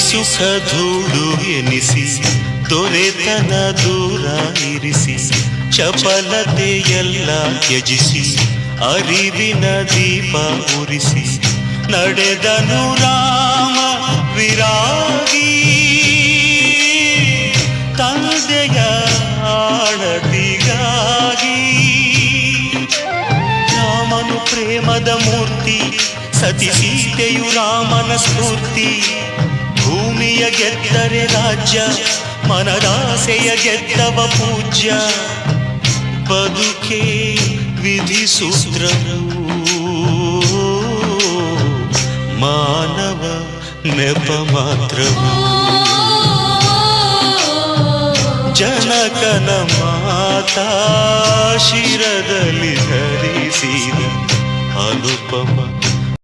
ಸುಖ ಧೂಳು ಎನಿಸಿ ದೊರೆತನ ದೂರ ಇರಿಸಿ ಚಪಲತೆಯೆಲ್ಲ ತ್ಯಜಿಸಿ ಅರಿವಿನ ದೀಪ ಉರಿಸಿ ನಡೆದನು ರಾಮ ವಿರಾಗಿ ತಂದೆಯ ಆಳತಿಗಾಗಿ. ರಾಮನು ಪ್ರೇಮದ ಮೂರ್ತಿ, ಸತಿ ಸೀತೆಯು ರಾಮನ ಸ್ಫೂರ್ತಿ. ಭೂಮಿಯ ಗೆದ್ದರೆ ರಾಜ್ಯ, ಮನದಾಸೆಯ ಗೆದ್ದವ ಪೂಜ್ಯ. ಬದುಕೆ ವಿಧಿ ಸೂತ್ರವು, ಮಾನವ ನೆಪ ಮಾತ್ರವು. ಜನಕನ ಮಾತಾ ಶಿರದಲ್ಲಿ ಧರಿಸಿದ ಅನುಪಮ